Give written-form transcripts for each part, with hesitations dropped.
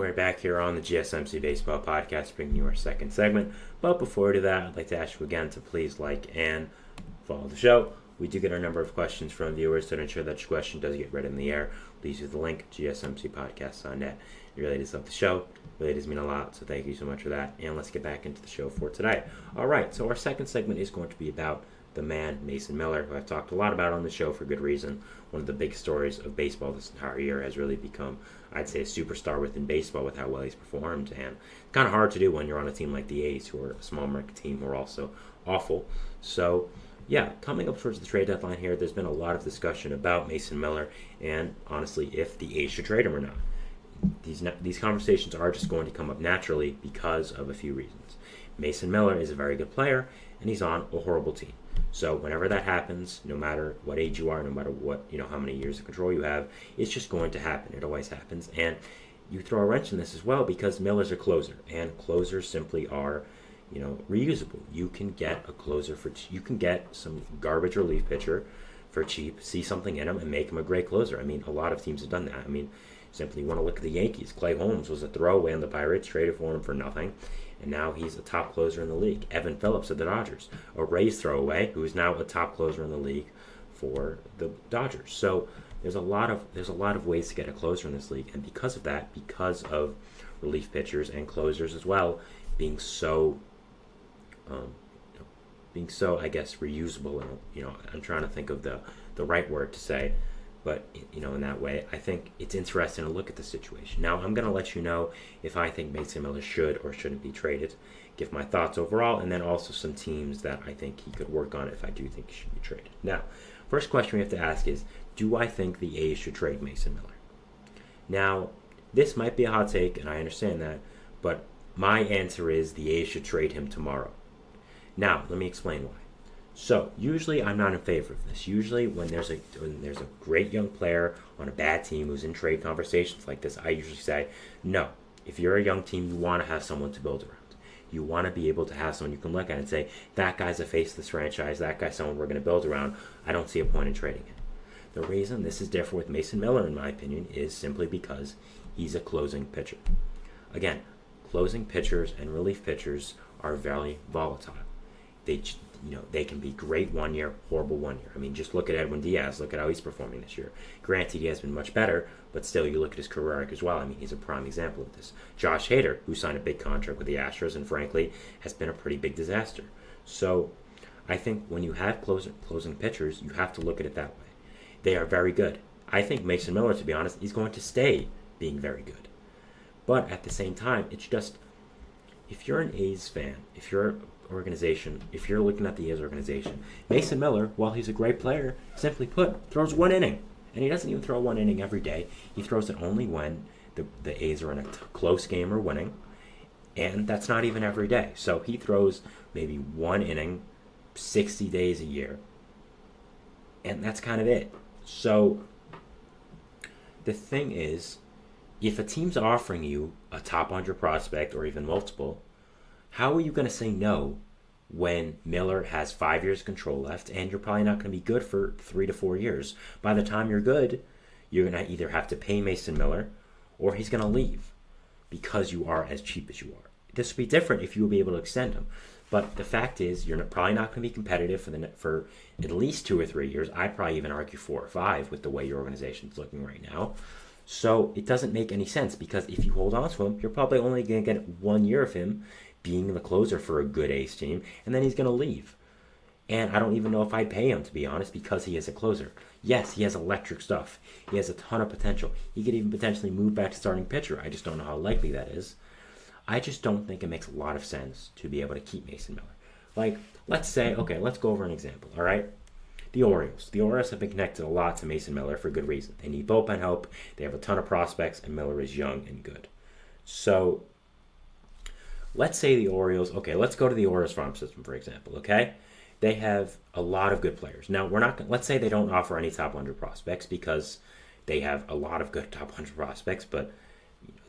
we're back here on the GSMC Baseball Podcast, bringing you our second segment. But before we do that, I'd like to ask you again to please like and follow the show. We do get a number of questions from viewers, so to ensure that your question does get read in the air, please use the link, gsmcpodcast.net. It really does help the show. It really does mean a lot, so thank you so much for that. And let's get back into the show for today. All right, so our second segment is going to be about the man, Mason Miller, who I've talked a lot about on the show for good reason. One of the big stories of baseball this entire year, has really become, I'd say, a superstar within baseball with how well he's performed. And it's kind of hard to do when you're on a team like the A's, who are a small market team, who are also awful. So, yeah, coming up towards the trade deadline here, there's been a lot of discussion about Mason Miller and, honestly, if the A's should trade him or not. These conversations are just going to come up naturally because of a few reasons. Mason Miller is a very good player, and he's on a horrible team. So whenever that happens, no matter what age you are, no matter what, how many years of control you have, it's just going to happen. It always happens. And you throw a wrench in this as well because Miller's a closer, and closers simply are, reusable. You can get a closer you can get some garbage relief pitcher for cheap, see something in him, and make him a great closer. I mean, a lot of teams have done that. I mean, simply you want to look at the Yankees. Clay Holmes was a throwaway on the Pirates, traded for him for nothing. And now he's a top closer in the league. Evan Phillips of the Dodgers, a Rays throwaway, who is now a top closer in the league for the Dodgers. So there's a lot of ways to get a closer in this league, and because of that, because of relief pitchers and closers as well being so, I guess, reusable. And I'm trying to think of the right word to say. But, in that way, I think it's interesting to look at the situation. Now, I'm going to let you know if I think Mason Miller should or shouldn't be traded, give my thoughts overall, and then also some teams that I think he could work on if I do think he should be traded. Now, first question we have to ask is, do I think the A's should trade Mason Miller? Now, this might be a hot take, and I understand that, but my answer is the A's should trade him tomorrow. Now, let me explain why. So, usually I'm not in favor of this. Usually when there's a great young player on a bad team who's in trade conversations like this, I usually say, no. If you're a young team, you want to have someone to build around. You want to be able to have someone you can look at and say, that guy's a face of this franchise, that guy's someone we're going to build around. I don't see a point in trading him. The reason this is different with Mason Miller, in my opinion, is simply because he's a closing pitcher. Again, closing pitchers and relief pitchers are very volatile. They can be great 1 year, horrible 1 year. I mean, just look at Edwin Diaz. Look at how he's performing this year. Granted, he has been much better, but still, you look at his career arc as well. I mean, he's a prime example of this. Josh Hader, who signed a big contract with the Astros and, frankly, has been a pretty big disaster. So, I think when you have closing pitchers, you have to look at it that way. They are very good. I think Mason Miller, to be honest, is going to stay being very good. But at the same time, it's just, if you're an A's fan, if you're organization, if you're looking at the A's organization, Mason Miller, while he's a great player, simply put, throws one inning. And he doesn't even throw one inning every day. He throws it only when the A's are in a close game or winning. And that's not even every day. So he throws maybe one inning 60 days a year. And that's kind of it. So the thing is, if a team's offering you a top 100 prospect or even multiple, how are you going to say no when Miller has 5 years control left and you're probably not going to be good for 3 to 4 years? By the time you're good, you're going to either have to pay Mason Miller or he's going to leave because you are as cheap as you are. This would be different if you would be able to extend him. But the fact is, you're probably not going to be competitive for at least 2 or 3 years. I'd probably even argue 4 or 5 with the way your organization's looking right now. So it doesn't make any sense because if you hold on to him, you're probably only going to get 1 year of him being the closer for a good A's team, and then he's going to leave. And I don't even know if I'd pay him, to be honest, because he is a closer. Yes, he has electric stuff. He has a ton of potential. He could even potentially move back to starting pitcher. I just don't know how likely that is. I just don't think it makes a lot of sense to be able to keep Mason Miller. Like, let's go over an example, all right? The Orioles. The Orioles have been connected a lot to Mason Miller for good reason. They need bullpen help. They have a ton of prospects, and Miller is young and good. So, let's say the Orioles, let's go to the Orioles farm system, for example, okay? They have a lot of good players. Now, let's say they don't offer any top 100 prospects because they have a lot of good top 100 prospects, but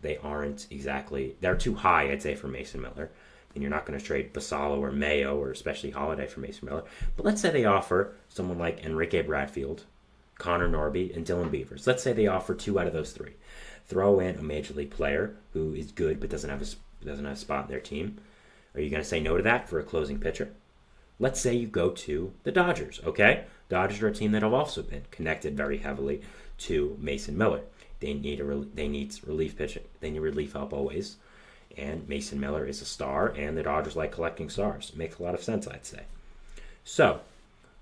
they aren't exactly, they're too high, I'd say, for Mason Miller. And you're not going to trade Basallo or Mayo or especially Holiday for Mason Miller. But let's say they offer someone like Enrique Bradfield, Connor Norby, and Dylan Beavers. Let's say they offer 2 out of those 3. throw in a major league player who is good but doesn't have a spot in their team. Are you going to say no to that for a closing pitcher? Let's say you go to the Dodgers, okay? Dodgers are a team that have also been connected very heavily to Mason Miller. They need relief pitching. They need relief help always. And Mason Miller is a star, and the Dodgers like collecting stars. It makes a lot of sense, I'd say. So,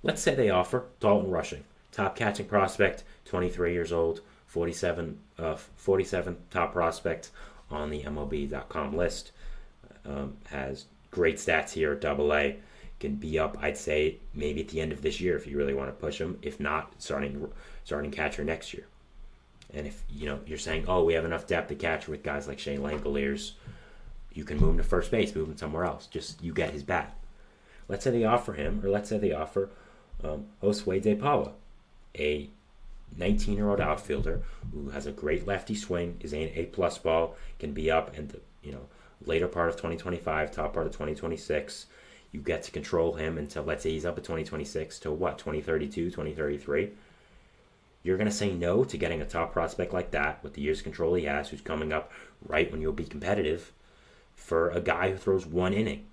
let's say they offer Dalton Rushing, top catching prospect, 23 years old, 47 top prospect on the MLB.com list. Has great stats here at AA. Can be up, I'd say, maybe at the end of this year if you really want to push him. If not, starting catcher next year. And if you're saying, oh, we have enough depth to catcher with guys like Shane Langoliers, you can move him to first base, move him somewhere else. Just you get his bat. Let's say they offer him, or let's say they offer Josue De Paula, a 19-year-old outfielder who has a great lefty swing, is an A-plus ball, can be up in the later part of 2025, top part of 2026. You get to control him until, let's say he's up at 2026 to 2032, 2033. You're going to say no to getting a top prospect like that with the years of control he has, who's coming up right when you'll be competitive, for a guy who throws one inning.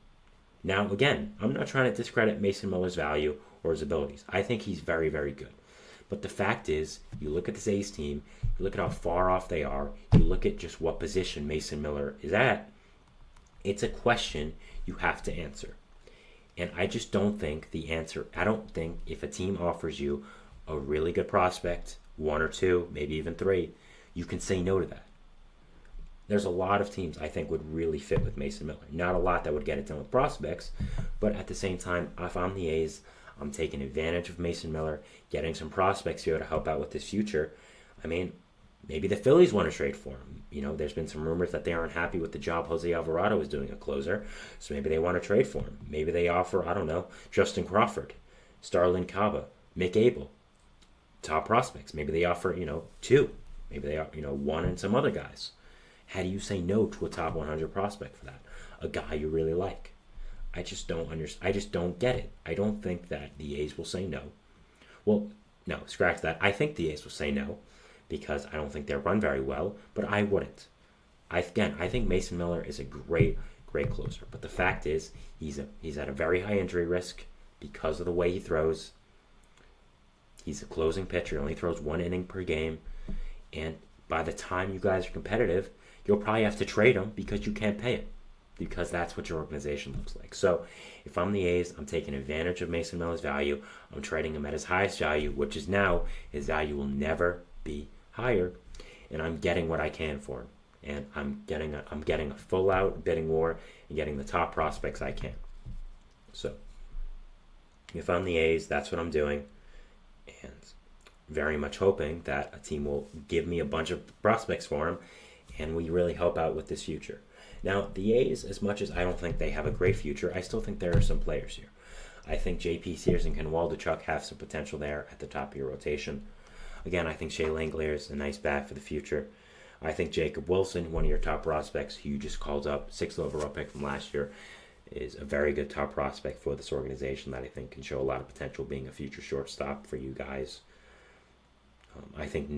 Now, again, I'm not trying to discredit Mason Miller's value or his abilities. I think he's very, very good. But the fact is, you look at this A's team, you look at how far off they are, you look at just what position Mason Miller is at, it's a question you have to answer. And I just don't think I don't think if a team offers you a really good prospect, one or two, maybe even three, you can say no to that. There's a lot of teams I think would really fit with Mason Miller. Not a lot that would get it done with prospects, but at the same time, if I'm the A's, I'm taking advantage of Mason Miller, getting some prospects here to help out with his future. I mean, maybe the Phillies want to trade for him. There's been some rumors that they aren't happy with the job Jose Alvarado is doing at closer, so maybe they want to trade for him. Maybe they offer, I don't know, Justin Crawford, Starlin Caba, Mick Abel, top prospects. Maybe they offer, two. Maybe they offer, one and some other guys. How do you say no to a top 100 prospect for that? A guy you really like. I just don't understand. I just don't get it. I don't think that the A's will say no. Well, no, scratch that. I think the A's will say no because I don't think they'll run very well, but I wouldn't. I think Mason Miller is a great closer. But the fact is, he's at a very high injury risk because of the way he throws. He's a closing pitcher. He only throws one inning per game. And by the time you guys are competitive, you'll probably have to trade him because you can't pay it. Because that's what your organization looks like. So if I'm the A's, I'm taking advantage of Mason Miller's value. I'm trading him at his highest value, which is now his value will never be higher. And I'm getting what I can for him. And I'm getting a full out bidding war and getting the top prospects I can. So if I'm the A's, that's what I'm doing. And very much hoping that a team will give me a bunch of prospects for him and we really help out with this future. Now, the A's, as much as I don't think they have a great future, I still think there are some players here. I think J.P. Sears and Ken Waldichuk have some potential there at the top of your rotation. Again, I think Shea Langoliers is a nice bat for the future. I think Jacob Wilson, one of your top prospects, who you just called up, 6th overall pick from last year, is a very good top prospect for this organization that I think can show a lot of potential being a future shortstop for you guys. I think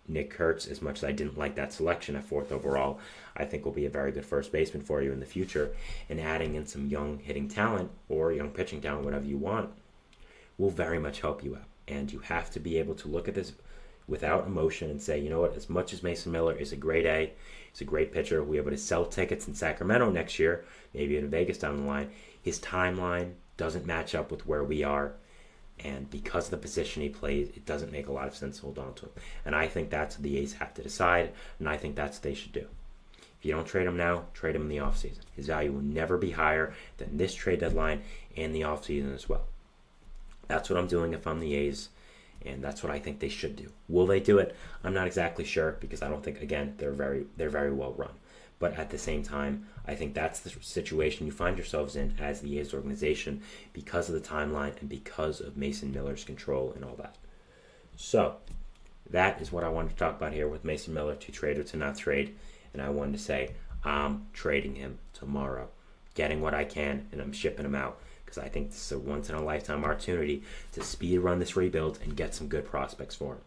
Nick Kurtz, as much as I didn't like that selection at 4th overall, I think will be a very good first baseman for you in the future. And adding in some young hitting talent or young pitching talent, whatever you want, will very much help you out. And you have to be able to look at this without emotion and say, you know what, as much as Mason Miller is a great A, he's a great pitcher, we'll be able to sell tickets in Sacramento next year, maybe in Vegas down the line, his timeline doesn't match up with where we are. And because of the position he plays, it doesn't make a lot of sense to hold on to him. And I think that's what the A's have to decide, and I think that's what they should do. If you don't trade him now, trade him in the offseason. His value will never be higher than this trade deadline and the offseason as well. That's what I'm doing if I'm the A's, and that's what I think they should do. Will they do it? I'm not exactly sure because I don't think, again, they're very well run. But at the same time, I think that's the situation you find yourselves in as the A's organization because of the timeline and because of Mason Miller's control and all that. So that is what I wanted to talk about here with Mason Miller, to trade or to not trade. And I wanted to say I'm trading him tomorrow, getting what I can, and I'm shipping him out because I think this is a once-in-a-lifetime opportunity to speed run this rebuild and get some good prospects for him.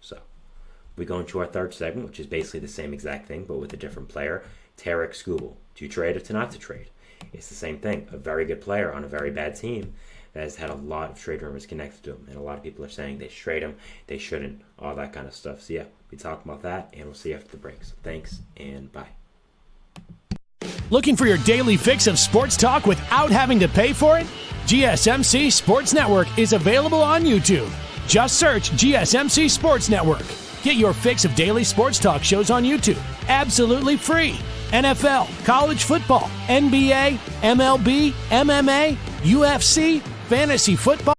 So We go into our third segment, which is basically the same exact thing, but with a different player, Tarek Skubal. To trade or to not to trade? It's the same thing. A very good player on a very bad team that has had a lot of trade rumors connected to him. And a lot of people are saying they should trade him, they shouldn't, all that kind of stuff. So yeah, we talk about that, and we'll see you after the break. So thanks, and bye. Looking for your daily fix of sports talk without having to pay for it? GSMC Sports Network is available on YouTube. Just search GSMC Sports Network. Get your fix of daily sports talk shows on YouTube, absolutely free. NFL, college football, NBA, MLB, MMA, UFC, fantasy football.